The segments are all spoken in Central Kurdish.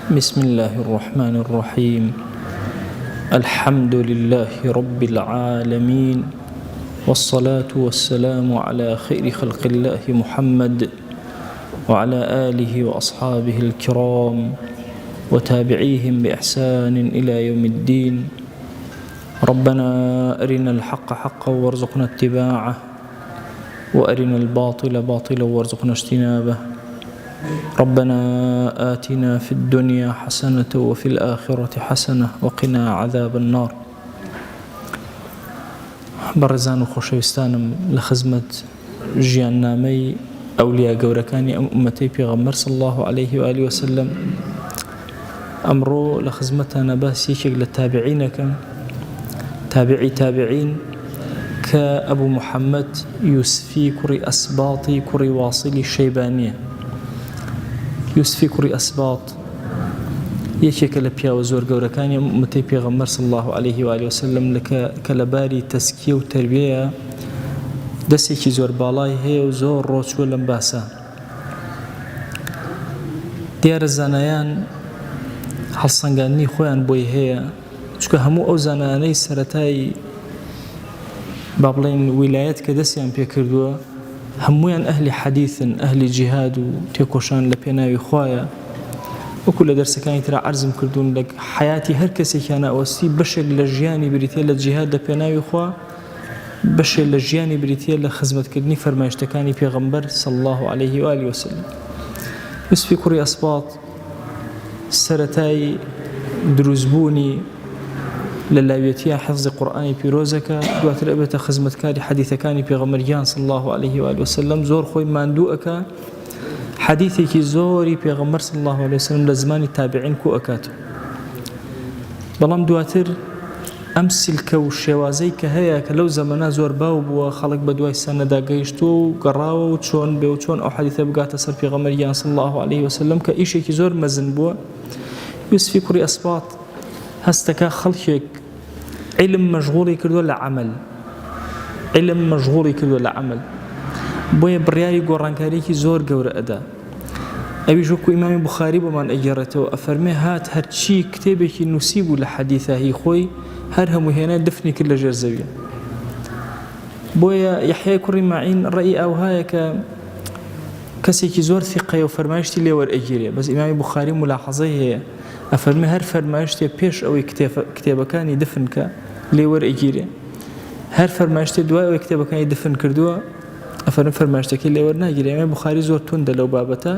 بسم الله الرحمن الرحيم. الحمد لله رب العالمين، والصلاة والسلام على خير خلق الله محمد وعلى آله وأصحابه الكرام وتابعيهم بإحسان إلى يوم الدين. ربنا أرنا الحق حقا وارزقنا اتباعه، وأرنا الباطل باطلا وارزقنا اجتنابه. ربنا آتنا في الدنيا حسنة وفي الآخرة حسنة وقنا عذاب النار. بەڕێزان و خۆشەویستانم لە خزمەت ژیاننامەی ئەولیا گەورەکانی ئەم ئومەتەی پێغەمبەر صلی الله عليه وآله وسلم ئەمڕۆ لە خزمەتانە باسی یەکێک لە تابعینەکەم، تابعین کە ئەبوو محەممەد یوسفی کوڕی ئەسباطی کوڕی واصلی شەیبانیە. یوسفی کوڕی ئەسباط یەکێکە لە پیاوە زۆر گەورەکانی ئومەتەی پێغەمبەر صلی الله عليه وآله وسلم کە لەباری تەسکیە و تەربیەیە دەستێکی زۆر باڵای هەیە و زۆر ڕۆچووە لەم باسە. دیارە زانایان هەڵسەنگاندنی خۆیان بۆی هەیە، چونکە هەموو ئەو زانایانەی سەرەتای با بڵێن ویلایەت کە دەستیان پێکردووە هەموویان ئەهلی حەدیثن، ئەهلی جیهاد و تێکۆشان لە پێناوی خوایە. وەکو لە دەرسەکانی ترا عەرزم کردوون لە حیاتی هەر کەسێکیانە ئەوەستی بەشێک لە ژیانی بریتیە لە جیهاد لە پێناوی خوا، بەشێک لە ژیانی بریتیە لە خزمەتکردنی فەرمایشتەکانی پێغەمبەر صلی الله عليه وآله وسلم. یوسفی کوڕی ئەسباط سەرەتای دروستبوونی لە لاوێتیە حفظی قورئانی پیرۆزەکە، دواتر ئەبێتە خزمەتکاری حەدیثەکانی پێغەمبەریان صلی الله عليه وآله وسلم. زۆر خۆی ماندوو ئەکا حەدیثێکی زۆری پێغەمبەر صلی الله عليه وسلم لە زمانی تابعین کۆ ئەکاتەوە. بەڵام دواتر ئەم سیلکە و شێوازەی کە هەیە کە لەو زەمانە زۆر باو بووە، خەڵک بە دوای سەنەدا گەیشتووە و گەڕاوە و چۆن بێ و چۆن ئەو حەدیثە بگاتە سەر پێغەمبەریان صلی الله عليه وسلم کە ئیشێکی زۆر مەزن بووە. یوسفی کوڕی ئەسباط هەستەکە خەڵکێک علم مەشغوڵی کردووە لە عەمەل، علم مەشغوڵی کردووە لە عەمەل، بۆیە بڕیاری گۆڕانکاریەکی زۆر گەورە ئەدا. ئەویش وەکو ئیمامی بوخاری بۆمان ئەگێڕێتەوە، ئەفەرمێ هات هەرچی کتێبێکی نووسی بوو لە حەدیثە هی خۆی هەر هەموو هێنا دفنی کرد لە ژێر زەویە. بۆیە یەحیای کوڕی مەعین ڕەئی ئەوهایە کە کەسێکی زۆر ثیقەیە و فەرمایشتی لێ وەرئەگیرێ، بەس ئیمامی بوخاری ملاحەزەی هەیە ئەفەرمێ هەر فەرمایشتێ پێش ئەوەی کتێبەکانی دفن کە لێ وەرئەگیرێ، هەر فەرمایشتێ دوای ئەوەی کتێبەکانی دفن کردووە ئەفەرمێ فەرمایشتەکەی لێ وەرناگیرێ. ئیمامی بوخاری زۆر توندە لەو بابەتە،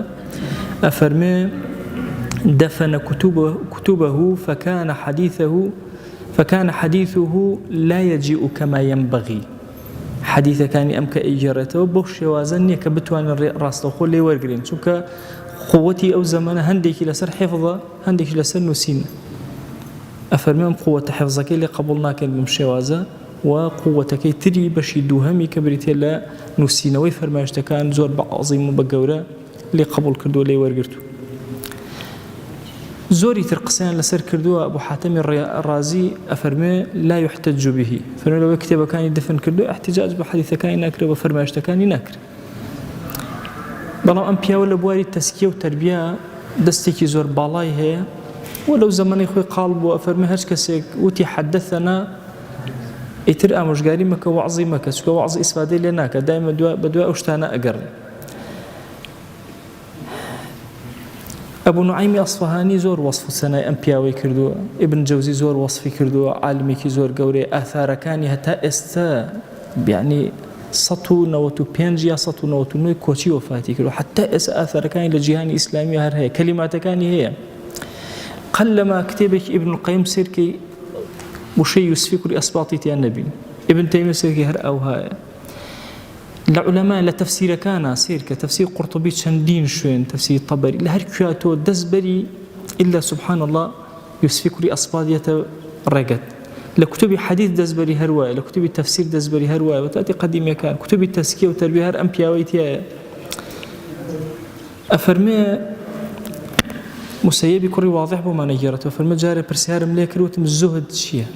ئەفەرمێ دفن كتبه فكان حديثه لا يجيء كما ينبغي. حديثەکانی ئەم کە ئەیگێڕێتەوە بەو شێوازە نییە کە بتوانن ڕاستەوخۆ لێ وەرگرین، چونکە قووەتی ئەو زەمانە هەندێکی لەسەر حیفظە، هەندێکی لەسەر نووسینە. ئەفەرمێ ئەم قووەتە حیفظەکەی لێ قبوڵ ناکەن بەم شێوازە، و قووەتەکەی تری بەشی دووهەمی کە بریتێ لە نووسینەوەی فەرمایشتەکان زۆر بە عەزیم و بە گەورە لێ قبوڵ کردووە، لێ وەرگرتووە. زۆری تر قسەیان لەسەر کردووە. ئەبوو حاتەمی ڕازی ئەفەرمێ لا يحتج به، فەرمێ لەوەی کتێبەکانی دفن کردو احتجاج بە حەدیثەکانی ناکرێ، بە فەرمایشتەکانی ناکرێ. بەڵام ئەم پیاوە لە بواری تەسکیە و تەربیە دەستێکی زۆر باڵای هەیە و لەو زەمانەی خۆی قاڵ بووە. ئەفەرمێ هەر کەسێک وتی حەدەثەنا ئیتر ئامۆژگاری مەکە، وەعزی مەکە، چونکە وەعزی ئیسفادەی لێ ناکە، دایمە بە دوای ئەو شتانە ئەگەڕێ. ئەبوو نوعایمی ئەسفەهانی زۆر وەصف و سەنای ئەم پیاوەی کردووە، ئیبن جەوزی زۆر وەصفی کردووە، عالمێکی زۆر گەورەی. ئاثارەکانی هەتا ئێستا یعنی 195 یا 199 کۆچی وەفاتی کردووە، حتا ئێستا ئاثارەکانی لە جیهانی ئیسلامی هەر هەیە، کەلیماتەکانی هەیە. قەلەما کتێبێکی ئیبن القەیم سیرکەی وشەی یوسفی کوڕی ئەسباطی تیان نەبین. ئیبن تەیمیە سیرکەی هەر ئەو هەیە. لە عولەما لە تەفسیرەکانە سیر کە تەفسیر قورطوبی چەندین شوێن، تەفسیر تەبەری، لە هەر کوێاتەوە دەستبەری ئیلا سبحان الله یوسفی کوڕی ئەسباطیەتە ڕێگەت. لە کوتوبی حەدیث دەستبەری هەروایە، لە کوتوبی تەفسیر دەستبەری هەروایە، و تاتی قەدیمیەکان کوتوبی تەسکیە و تەربیە هەر ئەم پیاوەی تایە. ئەفەرمێ مسەیەبی کوڕی واضح بۆمانە گێڕێتەوە، فەرمێ جارێ پرسیارم لێ کردوتم زوهد چییە؟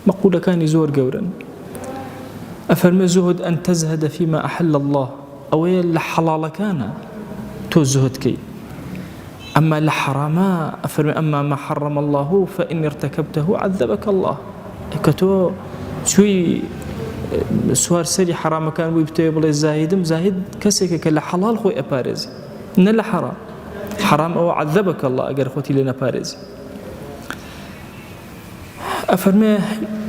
مەقولەکانی زۆر گەورن. ئەفەرمێ زوهد ئەن تەزهەدە فیما ئەحەل الله، ئەوەیە لە حەڵاڵەکانە تۆ زوهدکەی، أما لحراما أفرمي أما ما حرم الله فإن ارتكبته عذبك الله كتو شوي سوار سري حرام كان ويبتوي بلي زاهد كسيك كلا حلال خوي أبارزي نلا حرام أو عذبك الله أجر خوتي لنا بارزي أفرمي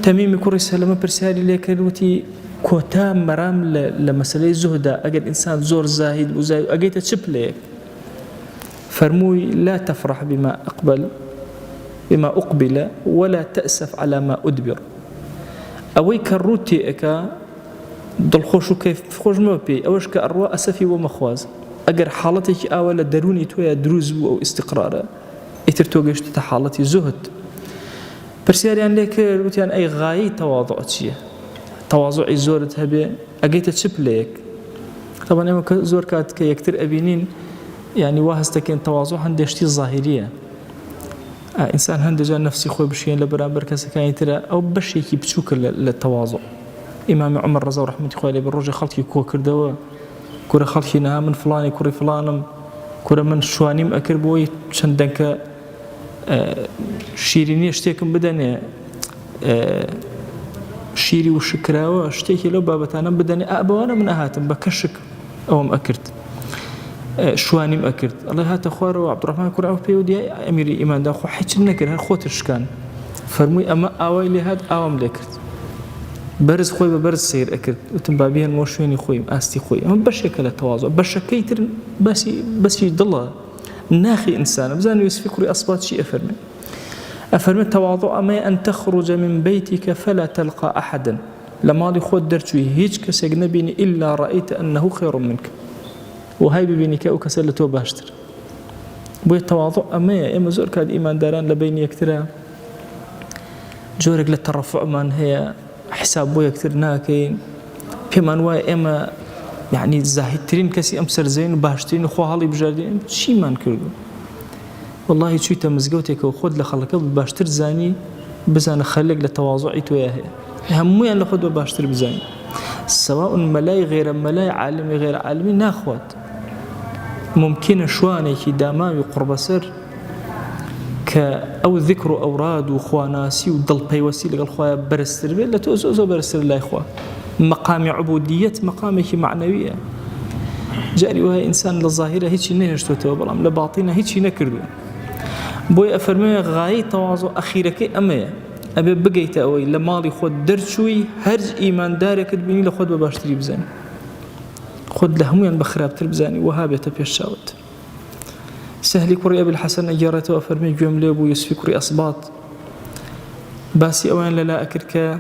تميمي كوري سلامة برسالي لكروتي كوتا مرام لمسألة زهدة أجر إنسان زور زاهد وزاهد أجيت تشبلك فرموي لا تفرح بما أقبل ولا تأسف على ما أدبر أوي كروتي أكا ضل خوشو كيف خوش ما بي أوش كأرواء أسفي ومخواز أجر حالتك أولا دروني تويا دروز أو استقرار إترتوجش تحالتي زهد برسياريان ليك روتيان أي غاية تواضعتي تواضعي زورت هبي أجيت تشبلك طبعا أما زور كات كيكتر أبينين يعني واهستكين تواضع هندشتي ظاهرية إنسان هندجا نفسي خوي بشين لبرابر كسكاين ترى أو بشيكي بتشوك للتواضع إمام عمر رضا رحمة الله عليه بالرجل خلقي كو كردوا كورة خلقي نها من فلاني كورة فلانم كورة من شوانيم أكر بوي شندنك شيريني اشتيكم بدني شيري وشكراوة اشتيكي لو بابتانا بدني أبوانا من أهاتم بكشك أو مأكرت شواني مأكرت الله هات أخوار وعبد الرحمن كورة أو بيودي أميري إيمان دا أخو حيش النكر هالخوتش كان فرمي أما أوي لهاد أوام لكرت برز خوي ببرز سير أكرت وتنبابيها الموشويني خوي أستي خوي أما بشكل التواضع بشكيتر بس يضل ناخي إنسان بزانو يسفي كوري أصبات شيء أفرمي التواضع أما أن تخرج من بيتك فلا تلقى أحدا لما لي خود درتوي هيج كسجنبيني إلا رأيت أنه خير منك وهاي ببيني كأو كسلتو باشتر بوي التواضع أما زور كاد إيمان داران لبيني يكترا جورك للترفع من هي حساب بوي يكتر ناكين بيمان واي إما يعني زاهدترين كسي أمسر زين باشترين وخوهالي بجاردين شي ما نكردو والله شوي تمزقوتك وخود لخلقه باشتر زاني بزان خلق لتواضعي توياهي همويا لخود باشتر بزاني سواء ملاي غير ملاي عالمي غير عالمي ناخوات ممكن شواني كي دامامي قرب سر أو ذكر أوراد وخواناسي وضل بيوسي لغا الخوايا برستر بي لا تؤزو برستر الله إخوة مقام عبودية مقامي معنوية جاري وهي إنسان للظاهرة هيتشي نهشتوته وبرام لباطنة هيتشي نكردو بوي أفرمي غاية تواضع أخيرك أمي أبي بقيت أوي لمالي خود درشوي هرج إيمان دارك تبيني لخود بباشتري بزاني خود لهميان بخراب تربزاني وهابي تبيشاوت سهلي كوري أبي الحسن أجارته أفرمي جملة أبو يسفي كوري أصباط باسي أوان لا أكرك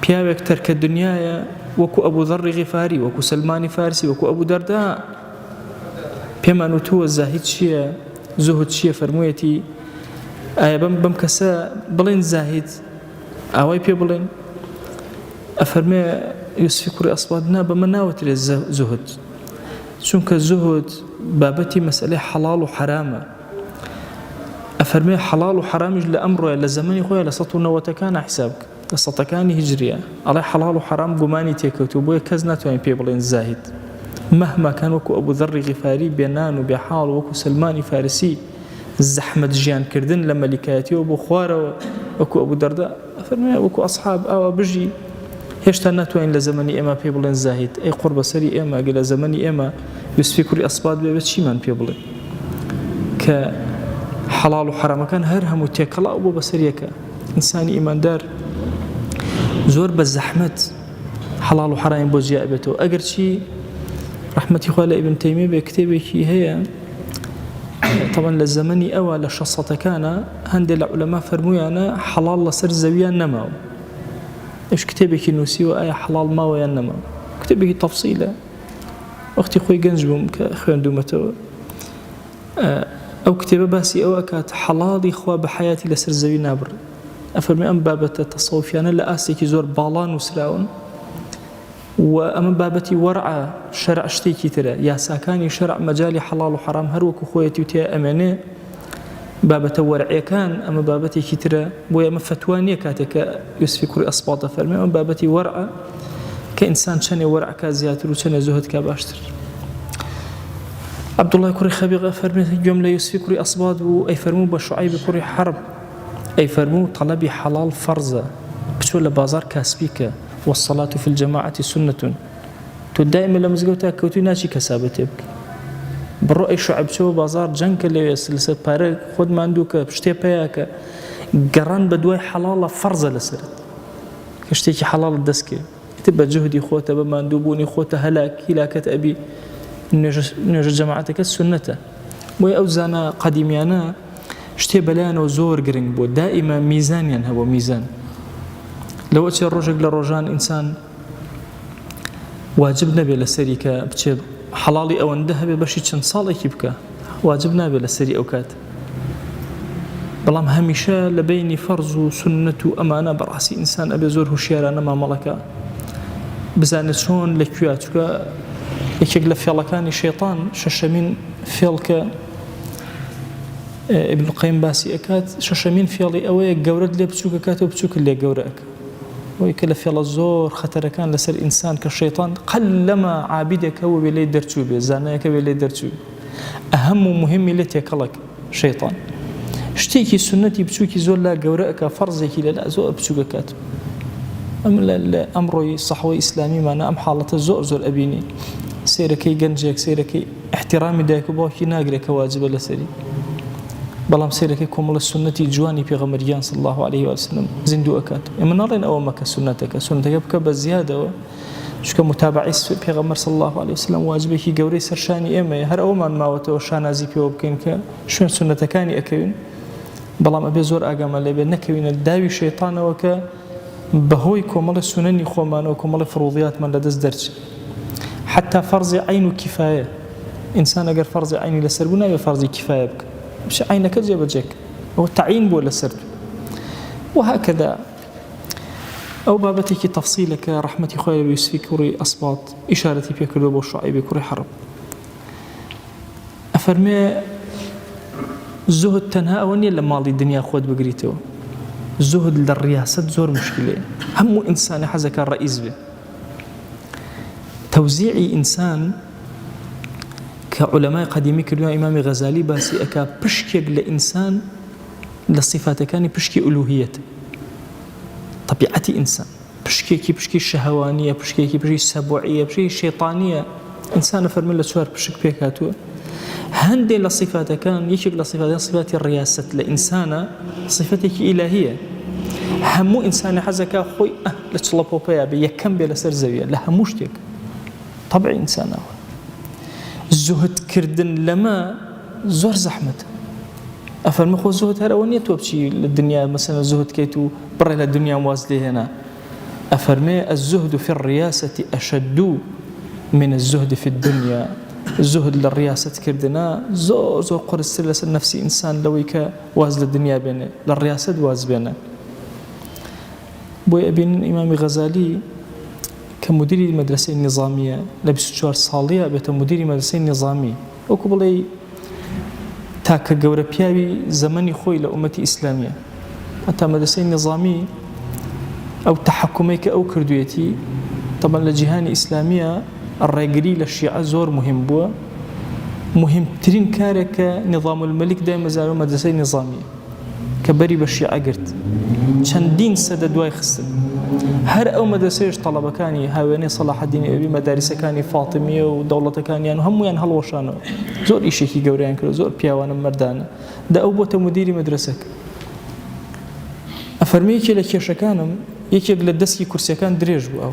بيابك ترك الدنيا وكو أبو ذر غفاري وكو سلمان فارسي وكو أبو درداء بيما نتوى الزاهد شيء زهد شيء فرمويتي بم كسا بلين زاهد أواي بي بلين أفرمي يوسفي كوري أصبادنا بمناوة الزهد شونك الزهد بابتي مسألة حلال وحرام أفرمي حلال وحرام يجل أمره لزماني خويا لسطونا وتكان حسابك لسطكاني هجرية على حلال وحرام قماني تيكوتوبوي كزنات وين بي بلين زاهد مهما كان وكو أبو ذر غفاري بينان وبحال وكو سلماني فارسي الزحمة جيان كردن لما لكاتي وابو خوارة وكو أبو درداء فرمي وكو أصحاب أو بجي هشتا ناتوين لزمني إما بيبلين زاهد أي قرب سري إما قل زمني إما يسفي كوري أصباد بيبت شيمان بيبلين كحلال وحرام كان هرهم وتيكلا أبو بسريك إنساني إيمان دار زور بالزحمة حلال وحرام بوجياء بيتو أقر شي رحمتي خوالي ابن تيمية بكتابك هي طبعا للزمني أول لشصة كان هندي العلماء فرمويانا حلال لسر زويان نماو إيش كتابك نوسي وآية حلال ما ويان نماو كتابك تفصيلة أختي خوي جنجبهم كأخوان دومته أو كتابة باسي أو أكاد حلالي خوا بحياتي لسر زوي نابر أفرمي أم بابة التصوفيانا لآسيكي زور بالان وسلاون وأما بابتي ورع شرع شتيكي ترى يا ساكاني شرع مجالي حلال وحرام هروك خويتي وتيا أمانة بابة ورعي كان أما بابتي كي ترى ويا مفتوانية كاتك يسفي كوري أصباط فرمي أما بابتي ورع كإنسان شني ورع كزياتر وشني زهد كباشتر عبد الله كوري خبيغ فرمي جملة يوسف كوري أصباد أي فرمو بشعيب كوري حرب أي فرمو طلبي حلال فرزة بشو بازار كاسبيك والصلاة في الجماعة سنة تو دائما لما زقوتها كوتي ناشي كسابتك بالرؤي شعب شو بازار جنك اللي سلسة بارك خد ما عندك بشتي بياك قران بدوي حلال فرزة لسرت كشتيكي حلال الدسكي تبقى جهدي خوته بما ندوبوني خوته هلاك هلاكت أبي نجا جماعتك السنة وي أوزانا قديميانا شتي بلانا وزور قرنج بو دائما ميزان ينهبو ميزان لو أتي الرجل للرجان إنسان واجب نبي لسريكا بتشي حلالي أو اندهبي بشي چند صالي كيبكا واجب نبي لسري أوكات بلام هميشا لبيني فرض وسنة أمانة برأسي إنسان أبي زور هشيارانا ما ملكا بزانت شون لكياتك يكيق لفيالكاني شيطان ششمين فيالك ابن القيم باسي أكاد ششمين فيالي أوي قورد لي بتشوك كاتو بتشوك اللي قورك ويكلا فيال الزور خطر كان لسر إنسان كالشيطان قلما عابدك هو بلي درتوبي زانيك بلي درتوبي أهم ومهم اللي تيكلك شيطان شتيكي سنتي بتشوكي زور لا قورك فرزك لا زور بتشوك كاتو أمر صحوي إسلامي معنا أم حالة الزور زور أبيني سيركي جنجك سيركي احترامي دايك وباكي ناقرك واجب لسري بلام سيركي كمل السنة جواني في غمريان صلى الله عليه وسلم زندو أكاد من نارين أومك سنتك بك بزيادة شكا متابعي في غمر صلى الله عليه وسلم واجبك قوري سرشاني إما هر أومان ما وتوشانا زي بيو بكينك شون سنتكاني أكوين بلام أبي زور أقام اللي بنكوين الداوي شيطان وكا بهوي كمل السنن خومان وكمل فروضيات من لدز درج حتى فرض عين كفاية إنسان أجر فرض عيني لسربنا بفرض كفاية بك مش عينك جاب جك هو التعيين بو لسرب وهكذا أو بابتك تفصيلك رحمتي خويا يوسف كوري أصبات إشارتي في كل أبو شعيب كوري حرب أفرمي زهد تنها أوني لما ماضي الدنيا خود بقريته زهد للرياسة زور مشكلة هم إنسان حزك الرئيس به توزيعي إنسان كعلماء قديمي كريو إمام غزالي باسي أكا بشكي لإنسان لصفات كاني بشكي ألوهية طبيعتي إنسان بشكي شهوانية بشكي سبوعية بشكي شيطانية إنسان فرمي لسوار بشك بيكاتو هندي لصفات كان يشك لصفات الرياسة لإنسان صفتك إلهية همو إنسان حزك خوي لتشلبو بيا بيكم بلا سر زاوية لا هموشتك طبعي إنسان الزهد كردن لما زور زحمة أفرمي خو الزهد هرونية توبشي للدنيا مثلا الزهد كيتو برا للدنيا موازلي هنا أفرمي الزهد في الرياسة أشد من الزهد في الدنيا الزهد للرياسة كردنا زو قرص سلس النفسي إنسان لويك وازل الدنيا بينه للرياسة واز بينه بوي أبين إمام غزالي كمدير المدرسة النظامية لبس شوار صالية بيت مدير المدرسة النظامية وكبلي تاك جورا بيابي زمني خوي لأمتي إسلامية حتى مدرسة النظامية أو تحكميك أو كردويتي طبعا لجهان إسلامية الرجلي للشيعة زور مهم بوا مهم ترين كارك نظام الملك دائما زالوا مدرسة نظامية كبري بالشيعة قرت چندين سدد واي خسن هر أو مدرسيش طلبة كاني هاواني صلاح الدين أبي مدارس كاني فاطمية ودولة كاني يعني هم يعني هالوشانو زور إشي كي جوريان كله زور بياوانا مردانا دا أوبوة مديري مدرسك أفرميك لكيش كانم يكي لدسكي كرسي كان دريج بو أو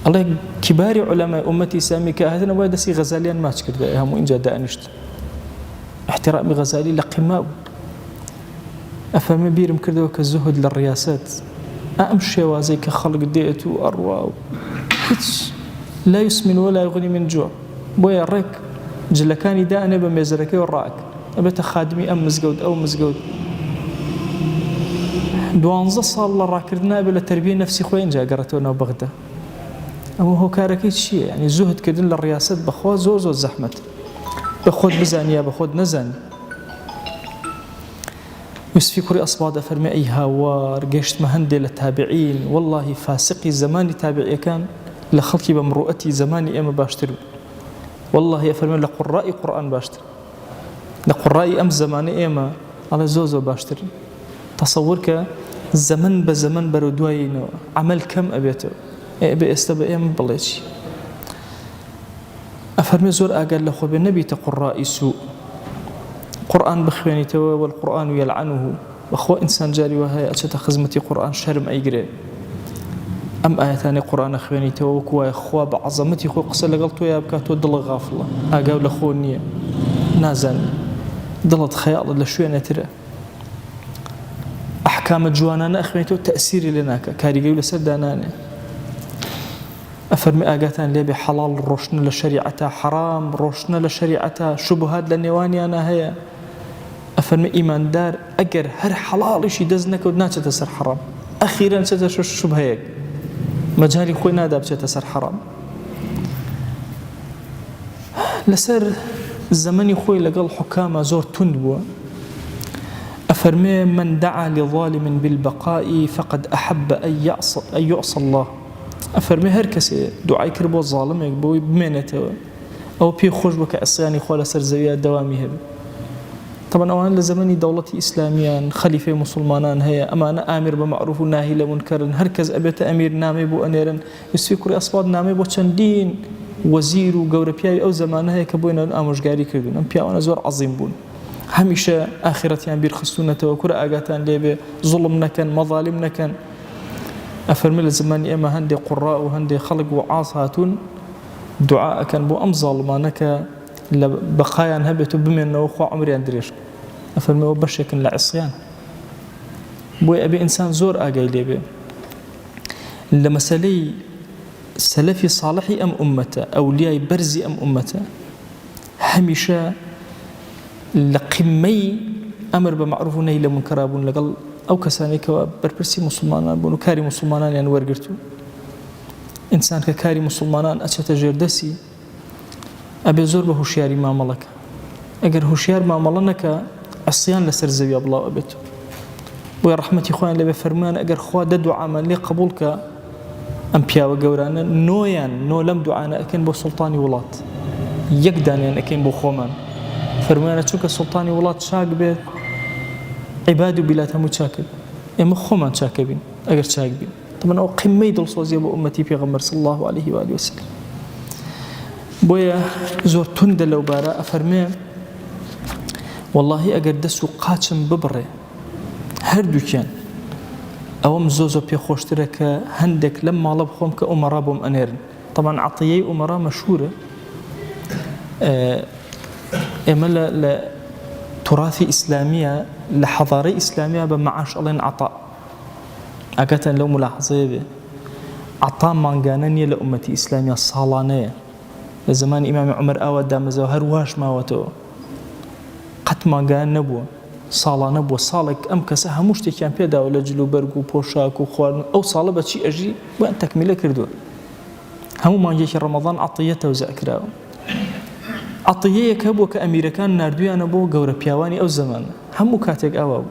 الله كبار علماء أمتي سامي كأهدنا وادسي غزاليان ما تشكر دا هم إنجا دا أنشت احترام غزالي لقماء أفهم بيرم كردوا كالزهد للرياسات أمشي وازي كخلق ديت وأروى لا يسمن ولا يغني من جوع بويا الرك جلكاني دا أنا بميزركي والرأك أبيت خادمي أم مزقود أو مزقود دوانزا صار الله راكردنا بلا تربية نفسي خوين جا قرأتونا وبغدا أو هو كاركيت شيء يعني زهد كدن للرياسات بخوا زوزو الزحمة بخود بزانية بخود نزاني يوسف كوري أصباد أفرمي أي هاوار قشت مهندي للتابعين والله فاسقي زماني تابعي كان لخلقي بمرؤتي زماني إما باشتر والله أفرمي لقراء قرآن باشتر لقراء أم زمان إيما على زوزو باشتر تصورك زمن بزمن بردوين عمل كم أبيته أبي استبقى إيما بليش أفرمي زور أقل لخو بالنبي تقراء سوء قرآن بخواني توا والقرآن يلعنه وأخو إنسان جاري وهي أشتا خزمتي قرآن شرم أيقري أم آياتاني قرآن خواني توا وكوا أخوا بعظمتي خو قصة لقلتو يا بكاتو دل غافلة أقاو لخو النية نازاني دلت خيال لشوية ترى أحكام جوانانا أخواني توا تأثيري لناك كاري قيولة سرداناني أفرمي آقاتان لي بحلال روشنا لشريعتها حرام روشنا لشريعتها شبهات لنيواني أنا هيا أفرمي إيمان دار أجر هر حلال شي دزنك ودناش تسر حرام أخيرا ستشوف الشبهة مجالي خوي نادى بتسر حرام لسر زمني خوي لقال حكامة زور تندبوا أفرمي من دعا لظالم بالبقاء فقد أحب أن يعصى الله أفرمي هر كسي دعاي كربو الظالم يقبوي بمينته أو بي خوش بك عصياني خوالة سر زوية دوامي هب طبعا أولا لزمني دولتي إسلاميان خليفة مسلمانان هي أما أنا آمر بمعروف وناهي لمنكر هركز أبيت أمير نامي بو أنيرا يسفكر أصوات نامي بو چندين وزير وقور بياوي أو زمان هي كبوين الأمش قاري كردون أم بياوانا زور عظيم بون هميشه آخرتيان بيرخصونة وكرة آقاتان ليبه ظلم نكن مظالم نكن أفرمي لزماني إما هندي قراء وهندي خلق وعاص هاتون دعاء كان بو أم ظالمانك لبقايا هبتوا بمن وخو عمري أندريش أفرمي وبشك لعصيان بوي أبي إنسان زور آقاي ليبه لمسالي سلفي صالحي أم أمته أولياء برزي أم أمته هميشه لقمي أمر بمعروف ونهي لمنكر بون لقل أو كساني كوا بربرسي مسلمانان بون كاري مسلمانان يعني ورقرتو إنسان ككاري مسلمانان أشتا جردسي أبي زور بهوشياري ما ملك أجر هوشيار ما ملنك عصيان لسر زوي الله أبيتو ويا رحمتي خوان اللي بفرمان أجر خوا ددو عمل لي قبولك أمبيا وجورانا نويان نو لم دعانا أكين بو سلطاني ولات يقدان يعني أكين بو خومان فرمانا چونك سلطاني ولات شاك بيت عبادو بلاتها متشاكب اما خومان شاكبين اگر شاكبين طبعا او قمي دل صوزي ابو امتي پیغمبر صلى الله عليه وآله وسلم بويا زور تند لو بارا افرمي والله اگر دسو قاچم ببره هر دوكيان اوام زوزو بي خوشترك هندك لما لبخوم كأمرا بوم انيرن طبعا عطيي امرا مشهورة إما لتراثي إسلامية لحضارة إسلامية بمعاش الله عطاء أكتن لو ملاحظة به عطاء مانجانية لأمتي إسلامية صالانية لزمان إمام عمر أود دامزو هرواش ما وتو قد مانجان نبوه صالة نبوه صالك أم كسها مشتكيان بيدا ولا جلو برقو بوشاك وخوارن أو صالة بشي أجي وأن تكملة كردوه همو مانجيك رمضان عطيته وزأكراه عطية كبو كأمريكان ناردوي أنا بو جورا بيواني أو زمان هم كاتج أو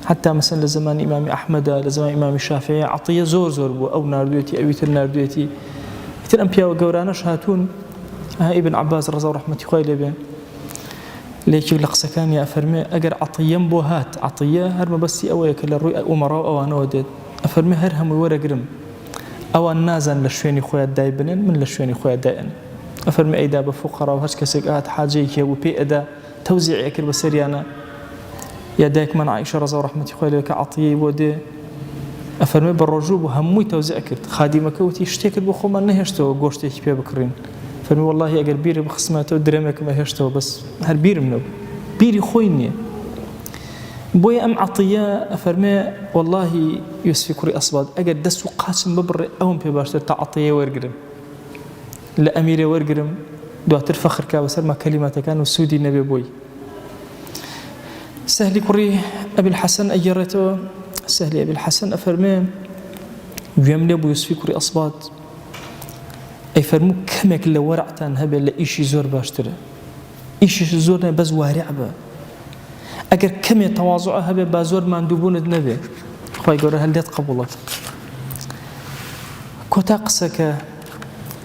حتى مثلا لزمان إمام أحمد لزمان إمام الشافعي عطية زور بو أو ناردويتي أو يتر ناردويتي يتر أمبيا وجورا شهاتون ابن عباس رضي الله رحمة خويله بين ليك لقسكان يا أفرمي أجر عطية بو هات عطية هرم بس أو يكل الرؤى أمراء أو أنا وديت أفرمي هرهم ورا جرم أو النازن لشويني خويا دايبنن من لشويني خويا داين أفرمي أيدا بفقراء وهش كسيك حاجيك وبي أدا توزيع يكر بسريانا يا دايك من عائشة رضي الله رحمة خويله كعطية ودي أفرمي بالرجوب وهموي توزيع كرت خادمك وتي اشتكت بخو ما نهشتو قوشتك بيا بكرين فرمي والله أجر بيري بخصماته ودرمك ما هشتو بس هر بير منو بيري خويني بويا أم عطية أفرمي والله يوسف كري أصباد أجر دسو قاسم ببر أهم في باشتر تعطية ورقرم لأميري ورقرم دواتر فخر كابسر ما كلمات كانوا سودي النبي بوي سهلي كري أبي الحسن أجرته سهلي أبي الحسن أفرمي ويملي أبو يوسف كري أصباد أي فرمو كمك اللي ورعتان هبه لإيشي زور باشتره إيشي زورنا بز وارع به أجر كم تواضع هبه بازور مندوبون النبي خواهي قوله هل ديت قبولك كوتا قسك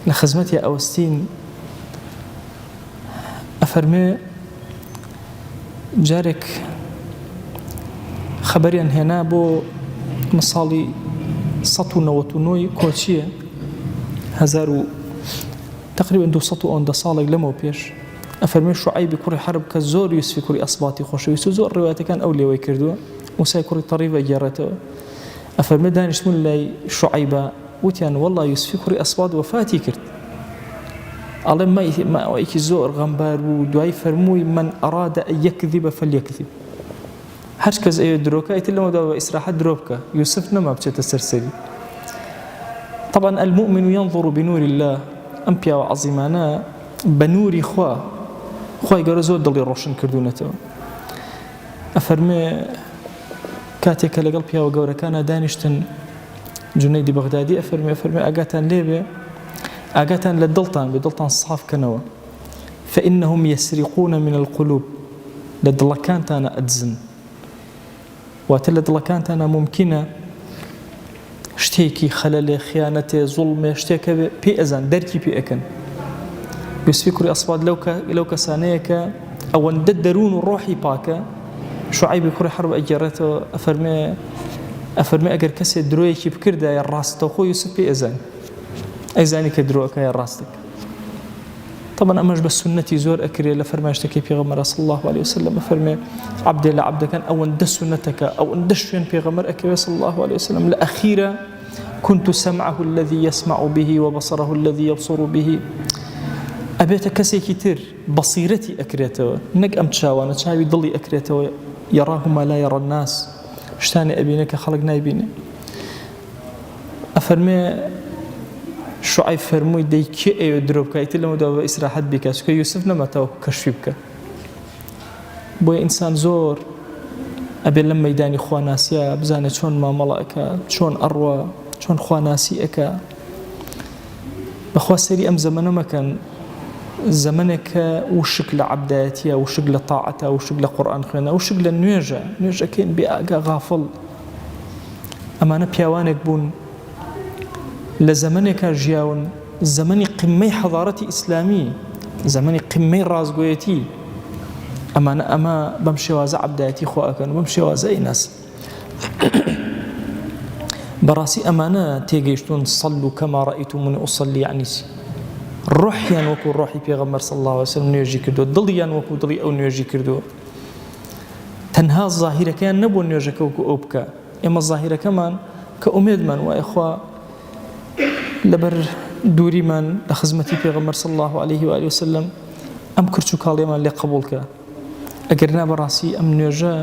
لخزمتي أوستين ئەفەرمێ جارێک خەبەریان هێنا بۆ مەساڵی 1990 کۆچیە تقریبا 200 ساڵێک لەمەوە پێش ئەفەرمێ شوعەیبی کوڕی حەرب کە زۆر یوسفی کوڕی ئەسباتی خۆشەویست و زۆر ڕێواتەکان ئەو لێوەی کردووە موسای کوڕی تەڕیف ئەگێڕێتەوە ئەفەرمێ دانیشتون لای شوعەیبە وتیان وەڵڵا یوسفی کوڕی ئەسبات وەفاتی کرد ئەڵێ ماوەیەکی زۆر غەمبار بوو دوای فەرمووی من ئەرادە ئەن یەکذیبە فەلیەکذیب هەر کەس ئەوێ درۆکە ئیتر لەمەدا بە ئیسراحەت درۆ بکە یوسف نەما بچێتە سەرسەری طبعا المؤمن ينظر بنور الله ئەم پیاوە عەزیمانە بە نوری خوای گەورە زۆر دڵی ڕۆشن کردوونەتەوە ئەفەرمێ کاتێک کە لەگەڵ پیاوە گەورەکانە دانیشتن جونەیدی بەغدادی ئەفەرمێ ئاگاتان لێبێ ئاگاتان لە دڵتان سافکەنەوە فإنهم يسرقون من القلوب لە دڵەکانتانە ئەدزن واتە لە دڵەکانتانە ممکنە شتێکی خەلەلێ خیانەتێ زوڵمێ شتێکە پێ ئەزان دەرکی پێ ئەکەن یوسفی کوڕی ئەسبات لەو کەسانەیە کە ئەوەندە دەروون و ڕۆحی پاکە شوعەیبی کوڕی حەرب ئەگێڕێتەوە ئەفەرمێ ئەگەر کەسێ درۆیەکی بکردایە ڕاستەوخۆ یوسف پێ ئەیزانی کە درۆەکەیە ڕاستەکە طبعا ئەمەش بە سنەتی زۆر ئەکرێ لە فەرمایشتەکەی پێغەمبەر صلی الله عليه وسلم ئەفەرمێ عەبدێ لە عەبدەکان ئەوەندە سنەتەکە ئەوەندە شوێن پێغەمبەر ئەکەوێ صلی الله عليه وسلم لە ئەخیرە كنت سمعه الذي يسمع به وبصره الذي يبصر به ئەبێتە کەسێکی تر بەصیرەتی ئەکرێتەوە نەک ئەم چاوانە چاوی دڵی ئەکرێتەوە يراه ما لا يرى الناس شتانی ئەبینێ کە خەڵک نایبینێ ئەفەرمێ شوعەیب فەرمووی دەی کێ ئێوە درۆ بکە ئیتر لەمەدا بە ئیسراحەت بیکە چونکە یوسف نەماتەوە کەشفی بکە بۆیە ئینسان زۆر ئەبێت لەم مەیدانی خواناسیە بزانێت چۆن مامەڵە ئەکە چۆن ئەڕوە چۆن خواناسی ئەکە بەخوا سەری ئەم زەمەنە مەکەن زەمنێکە وشک لە عەبدایەتیە وشک لە تاعەتە وشک لە قورئان خوێنە وشک لە نوێژەکەین بێ ئاگا غافڵ ئەمانە پیاوانێک بوون لە زەمنێکە ژیاون زەمەنی قمەی حەضارەتی ئیسلامی زەمەنی قمەی ڕازگۆیەتی ئەمە بەم شێوازە عەبدایەتی خۆ ئەکەن بەم شێوازە ئیناس بەڕاستی ئەمانە تێگەیشتون صەلوا کەما ڕەئەیتمونی ئوصەلی یعنی ڕۆحیان وەکو ڕۆحی پێغەمبەر صلی الله عليه وسلم نوێژی کردووە دڵیان وەکو دڵی ئەو نوێژی کردووە تەنها زاهیرەکەیان نەبوو نوێژەکە وەکو ئەو بکە ئێمە زاهیرەکەمان کە ئومێدمان وایە خوا لەبەر دووریمان لە خزمەتی پێغەمبەر صلی الله عليه و آله وسلم ئەم کرچ و کاڵێمان لێ قبوڵکە ئەگەر نا بەڕاستی ئەم نوێژە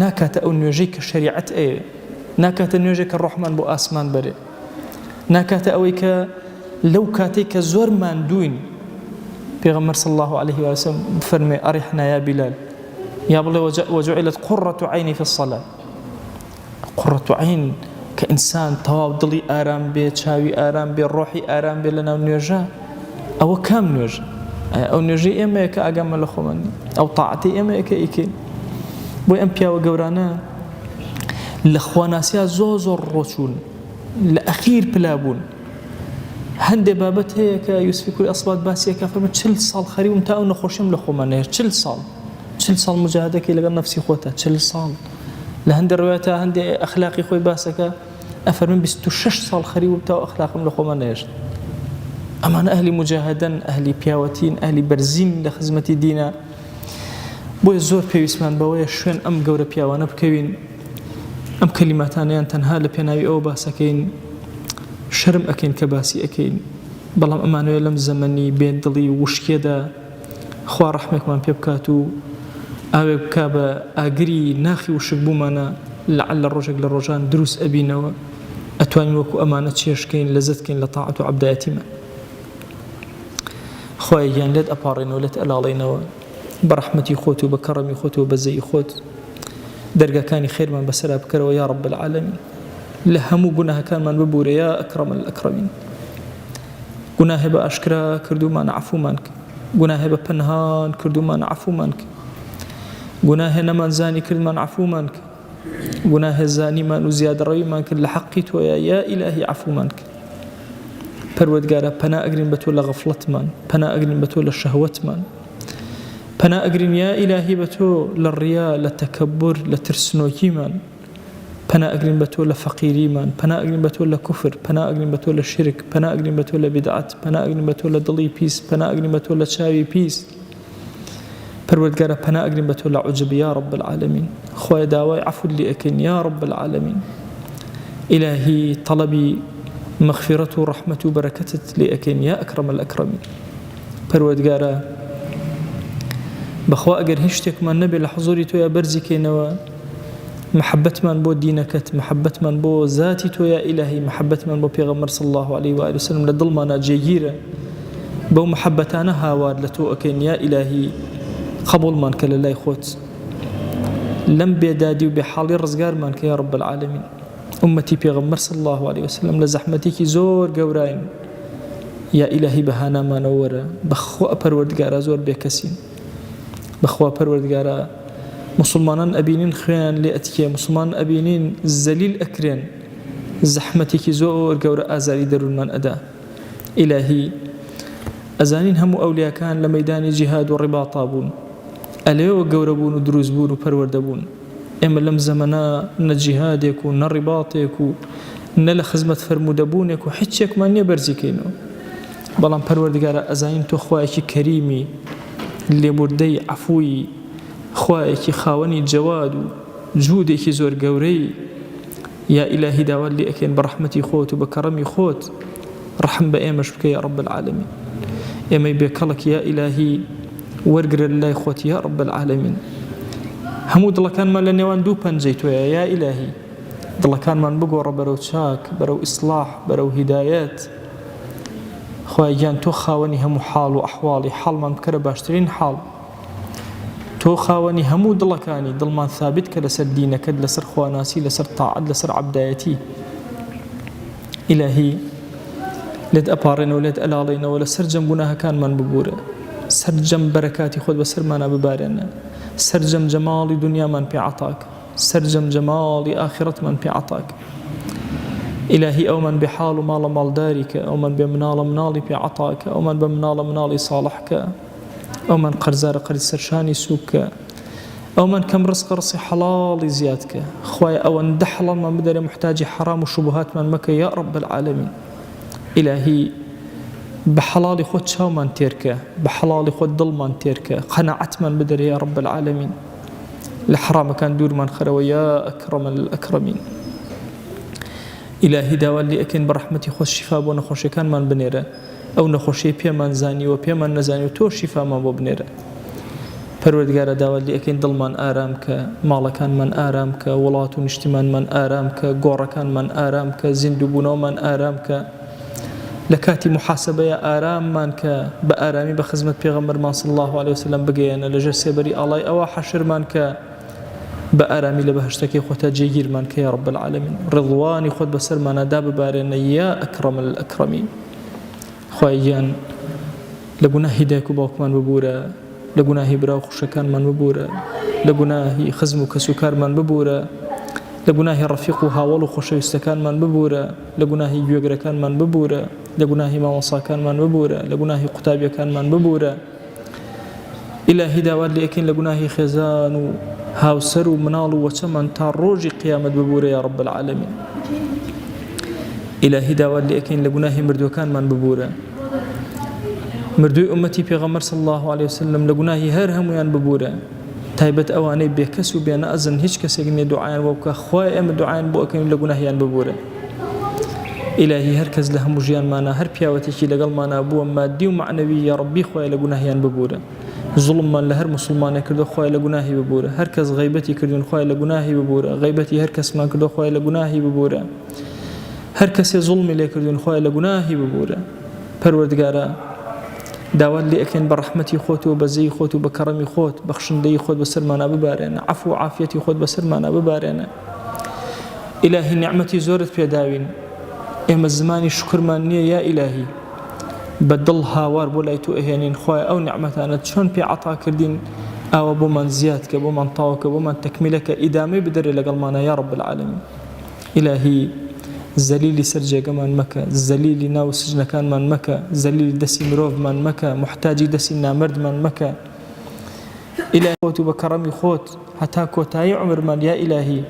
ناکاتە ئەو نوێژەی کە شەریعەت ئەیە ناکاتە نوێژێک کە ڕۆحمان بۆ ئاسمان بەرێ ناکاتە ئەوەی کە لەو کاتێک کە زۆر ماندووین پێغەمبەر صلی الله عليه و سلم بفەرمێ ئەڕیحنا یا بیلال یا بڵێ وجعلت قرة عینی فی الصلاة قرة عین کە ئینسان تەواو دڵی ئارام بێ چاوی ئارام بێ ڕۆحی ئارام بێ لەناو نوێژە ئەوە کام نوێژە ئەو نوێژەی ئێمەیە کە ئاگامە لە خۆمان ئەو تاعەتی ئێمەیە کە ئیکەین بۆی ئەم پیاوە گەورانە لە خواناسیە زۆر ڕۆچوون لە ئەخیر پلابوون هەندێ بابەت هەیە کە یوسفی کوڕی ئەسبات باسیەکە فەرمێ 40 ساڵ خەریوم تا ئەو نەخۆشیم لە خۆمان نەهێشت 40 ساڵ مجاهدەکەی لەگەڵ نەفسی خۆتە 40 ساڵ لە هەندێ ڕوایەتە هەندێ ئەخلاقی خۆی باسەکە ئەفەرمێ 26 ساڵ خەریوم تا ئەخلاقم لە خۆمان نەهێشت ئەمانە ئەهلی مجاهدەن ئەهلی پیاوەتین ئەهلی بەرزین لە خزمەتی دینە بۆیە زۆر پێویستمان بەوەیە شوێن ئەم گەورە پیاوانە بکەوین ئەم کەلیماتانیان تەنها لە پێناوی ئەوە باسەکەین شەرم ئەکەین کە باسی ئەکەین بەڵام ئەمانەوێت لەم زەمەنی بێدڵی وشکێدا خوا ڕەحمێکمان پێ بکات و ئاوێک بکا بە ئاگری ناخی وشک بوومانە لەعەل لە ڕۆژێک لە ڕۆژان دروست ئەبینەوە ئەتوانین وەکو ئەمانە چێشکەین لەزەتکەین لە تاعەت و عەبدایەتیمان خوای گیان لێت ئەپاڕێنەوە لێت ئەلاڵێنەوە بە ڕەحمەتی خۆت و بە کەڕەمی خۆت و بە زەی خۆت دەرگاکانی خێرمان بەسەرا بکەرەوە یا رب العالمین لە هەموو گوناهەکانمان ببوورە یا ئەکرەم الئەکرەمین گوناهێ بە ئاشکرا کردومان عەفومان کە گوناهێ بە پەنهان کردومان عەفومان کە گوناهێ نەمانزانی کردمان عەفومان کە گوناهێ زانیمان و زیادەڕەویمان کرد لە حەقی تۆیە یا ئیلاهی عەفومان کە پەروەردگارە پەنا ئەگرین بە تۆ لە غەفڵەتمان پەنا ئەگرین بە تۆ لە شەهوەتمان پنا ئەگرین یا ئیلاهی بە تۆ لە ڕیا لە تەکەبور لە ترسنۆکیمان، پنا ئەگرین بە تۆ لە فەقیریمان، پنا ئەگرین بە تۆ لە کوفر، پنا ئەگرین بە تۆ لە شرک، پنا ئەگرین بە تۆ لە بیدعەت، پنا ئەگرین بە تۆ لە دڵی پیس، پنا ئەگرین بە تۆ لە چاوی پیس. پەروەردگارە پنا ئەگرین بە تۆ لە عوجب یا رب العالمین. خوایە داوای عەفوت لێ ئەکەین یا رب العالمین. ئیلاهی طەڵەبی مەغفیرەت و ڕەحمەت و بەرەکەتت لێ ئەکەین یا ئەکرەم الئەکرەمین. پەروەردگارە بەخوا ئەگەر هیچ شتێکمان نەبێت لە حوزوری تۆیە بەرزیکەینەوە، محبتمان بۆ دینەکەت، محبتمان بۆ ذاتی تۆ یا ئیلاهی، محبتمان بۆ پێغەمبەر صلی الله عليه و آله وسلم لە دڵمانە جێگیرە، بەو محبەتانە هاوار لە تۆ ئەکەین یا ئیلاهی. قبولمان کە لە لای خۆت، لەم بێدادی و بێحاڵی ڕزگارمان کە یا رب العالمین. ئومەتی پێغەمبەر صلی الله عليه وسلم لە زەحمەتێکی زۆر گەوراین یا ئیلاهی بەهانامانەوە وەرە. بەخوا پەروەردگارە زۆر بێکەسین، بەخوا پەروەردگارە مسلمانان ئەبینین خوێنیان لێ ئەتکێ، مسلمان ئەبینین زەلیل ئەکرێن، زەحمەتێکی زۆر گەورە ئازاری دەروونمان ئەدا. ئیلاهی ئەزانین هەموو ئەولیاکان لە مەیدانی جیهاد و ڕیباتا بوون، ئەلێەوە گەورە بوون و دروست بوون و پەروەردە بوون. ئێمە لەم زەمەنە نە جیهادێک و نە ڕیباتێک و نە لە خزمەت فەرموودەبوونێک و هیچێکمان نییە بەرزیکەینەوە. بەڵام پەروەردگارە ئەزانین تۆ خوایەکی کەریمی، لێبوردەی عەفووی، خوایەکی خاوەنی جەواد و جوودێکی زۆر گەورەی. یا ئیلاهی داوات لێ ئەکەین بە ڕەحمەتی خۆت و بە کەڕەمی خۆت ڕەحم بە ئێمەش بکە یا رب العالمین. ئێمەی بێکەڵک یا ئیلاهی وەرگرە لای خۆت یا رب العالمین. هەموو دڵەکانمان لە نێوان دوو پەنجەی تۆیە یا ئیلاهی. دڵەکانمان بگۆڕە بەرەو چاک، بەرەو ئیسلاح، بەرەو هیدایەت. خوای گیان تۆ خاوەنی هەموو حاڵ و ئەحواڵی، حاڵمان بکەرە باشترین حاڵ. تۆ خاوەنی هەموو دڵەکانی، دڵمان ثابت کە لەسەر دینەکەت، لەسەر خواناسی، لەسەر تاعەت، لەسەر عەبدایەتی. ئیلاهی لێت ئەپاڕێنەوە، لێت ئەلاڵێنەوە، لە سەرجەم گوناهەکانمان ببوورە، سەرجەم بەرەکاتی خۆت بەسەرمانە ببارێنە، سەرجەم جەماڵی دنیامان پێ عەتاکە، سەرجەم جەماڵی ئاخرەتمان پێ عەتاکە. ئیلاهی ئەومان بێ حاڵ و ماڵە ماڵداریکە، ئەومان بێ مناڵە مناڵی پێ عەتاکە، ئەومان بە مناڵە مناڵی ساڵحکە، ئەومان قەرزارە قەرز سەرشانی سووکە، ئەومان کەم ڕزق ڕزقی حەڵاڵی زیادکە. خوایە ئەوەندە حەڵالمان بدەرێ، محتاجی حرام و شوبهاتمان مەکە یا رب العالمین. ئیلاهی بە حەڵاڵی خۆت چاومان تێرکە، بە حەڵاڵی خۆت دڵمان تێرکە، قەناعەتمان بدەرێ یا رب العالمین. لە حرامەکان دوورمان خەرەوە یا ئەکرەم الئەکرەمین. ئیلاهی داوات لێ ئەکەین بە ڕەحمەتی خۆت شیفا بۆ نەخۆشیەکانمان بنێرە، ئەو نەخۆشیە پێمان زانیوە پێمان نەزانیوە تۆ شیفامان بۆ بنێرە. پەروەردگارە داوات لێ ئەکەین دڵمان ئارام کە، ماڵەکانمان ئارام کە، وڵات و نیشتیمانمان ئارام کە، گۆڕەکانمان ئارام کە، زیندووبوونەوەمان ئارام کە، لە کاتی محاسبەیە ئاراممان کە، بە ئارامی بە خزمەت پێغەمبەرمان صلی الله عليه وسلم بگەیەنە، لەژێر سێبەری ئاڵای ئەوە حەشرمان کە، بە ئارامی لە بەهشتەکەی خۆتە جێگیرمان کە یا رب العالمین. ڕضوانی خۆت بەسەرمانە دا ببارێنە یا ئەکرەم الئەکرەمین. خوای گیان لە گوناهی دایک و باوکمان ببوورە، لە گوناهی براو خوشەکانمان ببوورە، لە گوناهی خزم و کەسوکارمان ببوورە، لە گوناهی ڕەفیق و هاوڵ و خۆشەویستەکانمان ببوورە، لە گوناهی گوێگرەکانمان ببوورە، لە گوناهی مامۆساکانمان ببوورە، لە گوناهی قوتابیەکانمان ببوورە. ئیلاهی داوات لێ ئەکەین لە گوناهی خێزان و هاوسەر و مناڵ و وەچەمان تا ڕۆژی قیامەت ببوورە یا رب العالمین. ئیلاهی داوات لێ ئەکەین لە گوناهی مردوەکانمان ببوورە، مردووی ئومەتی پێغەمبەر صلی الله عليه وسلم لە گوناهی هەر هەمویان ببوورە، تایبەت ئەوانەی بێکەس و بێنەئەزن هیچ کەسێک نییە دوعایان بۆ بکە، خوای ئێمە دوعایان بۆ ئەکەین لە گوناهیان ببوورە. ئیلاهی هەر کەس لە هەموو ژیانمانە، هەر پیاوەتێکی لەگەڵمانە بووە مادی و معنەوی، یا ڕەبی خوای لە گوناهیان ببوورە. ظلممان لە هەر مسلمانێک کردو، خوای لە گوناهی ببوورە. هەر کەس غەیبەتی کردوون، خوای لە گوناهی ببوورە. غەیبەتی هەر کەسمان کردو، خوای لە گوناهی ببوورە. هەر کەسێ ظلمی لێ کردوون، خوای لە گوناهی ببوورە. پەروەردگارە داوات لێ ئەکەین بە ڕەحمەتی خۆت و بەزەی خۆت و بە کەڕەمی خۆت، بەخشندەی خۆت بەسەرمانە ببارێنە، عەفو و عافیەتی خۆت بەسەرمانە ببارێنە. ئیلاهی نیعمەتی زۆرت پێداوین، ئێمە زمانی شکرمان نییە یا ئیلاهی، بە دڵ هاوار بۆ لای تۆ ئەهێنین. خوای ئەو نیعمەتانە چۆن پێ عەتا کردین، ئاوە بۆمان زیادکە، بۆمان تاوکە، بۆمان تەکمیلەکە، ئیدامەی بدەرێ لەگەڵمانە یا رب العالمین. ئیلاهی زەلیلی سەر جێگەمان مەکە، زەلیلی ناو سجنەکانمان مەکە، زەلیلی دەستی مرۆڤمان مەکە، محتاجی دەستی نامەردمان مەکە. إلهي خوت وبكرمي خوت حتى كوتاي عمر من يا إلهي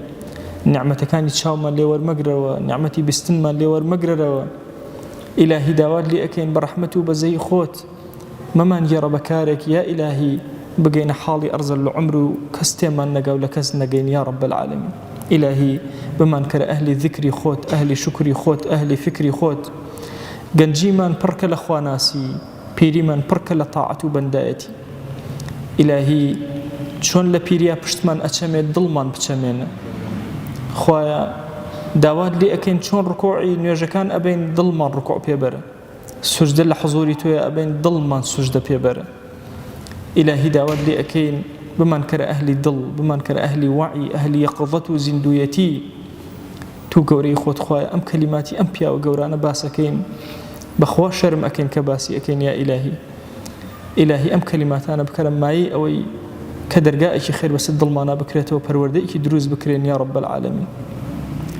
نعمتك كانت شاو من ليور مقرر نعمتي بستن من ليور مقرر إلهي داوات لي أكين برحمته بزي خوت ممان يرى بكارك يا إلهي بقينا حالي أرزل العمر كستيمان نقاو لكز نقين يا رب العالمين إلهي بمان كر أهلي ذكري خوت أهلي شكري خوت أهلي فكري خوت قنجي من برك لأخواناسي بيري من برك لطاعة بندايتي إلهي شون لبيريا بشتمان أتشمي ظلمان بتشمينا خوايا داوات لي أكين شون ركوعي نيوجكان أبين ظلمان ركوع بيبرا سجد لحضوري تويا أبين ظلمان سجد بيبرا إلهي داوات لي أكين بمن كر أهلي ضل بمن كر أهلي وعي أهلي يقظة زندويتي تو قوري خوت خوايا أم كلماتي أم بيا وقورانا باسكين بخوا شرم أكين كباسي أكين يا إلهي إلهي أم كلمات أنا بكرم معي أوي كدرجائك خير بس الظلمانة بكرته وبروردئك دروز بكرين يا رب العالمين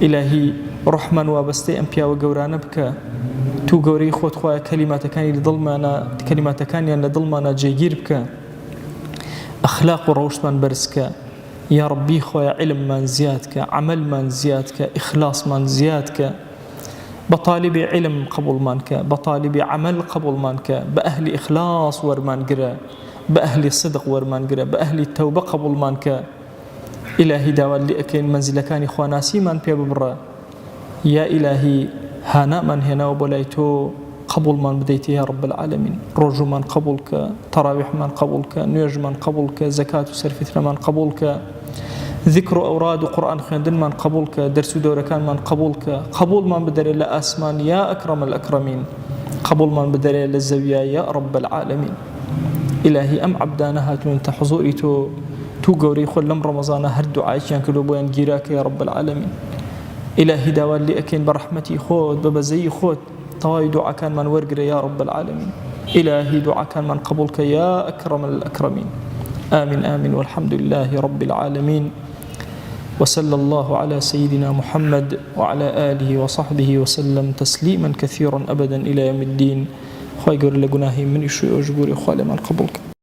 إلهي رحمن وابستي أم بيا وقورانا بك تو قوري خوت خوايا كلمات كاني لظلمانا كلمات كاني لظلمانا جيجير بك أخلاق وروش من برسك يا ربي خويا علم من زيادك عمل من زيادك إخلاص من زيادك بطالب علم قبول منك بطالب عمل قبول منك بأهل إخلاص ورمان قرى بأهل صدق ورمان قرى بأهل التوبة قبول منك إلهي داوال لأكين منزل كان إخواناسي من بيبرا يا إلهي هانا من هنا وبلايتو قبول من بديت يا رب العالمين رجو من قبولك تراويح من قبولك نيوج من قبولك زكاة وسرفتنا من قبولك ذكر أوراد وقرآن خندن من قبولك درس دورة كان من قبولك قبول من بدر إلى أسمان يا أكرم الأكرمين قبول من بدر إلى الزويا يا رب العالمين إلهي أم عبدانا هاتو انت حضوري تو قوري خلم رمضان هردو عايشان كلو بوين جيراك يا رب العالمين إلهي داوال لي أكين برحمتي خود ببزي خود طواي دعاء كان من ورقر يا رب العالمين إلهي دعاء كان من قبولك يا أكرم الأكرمين آمين آمين والحمد لله رب العالمين وصلى الله على سيدنا محمد وعلى آله وصحبه وسلم تسليما كثيرا أبدا إلى يوم الدين خواهي قول لقناهي من إشوي وجبوري خوالي من قبولك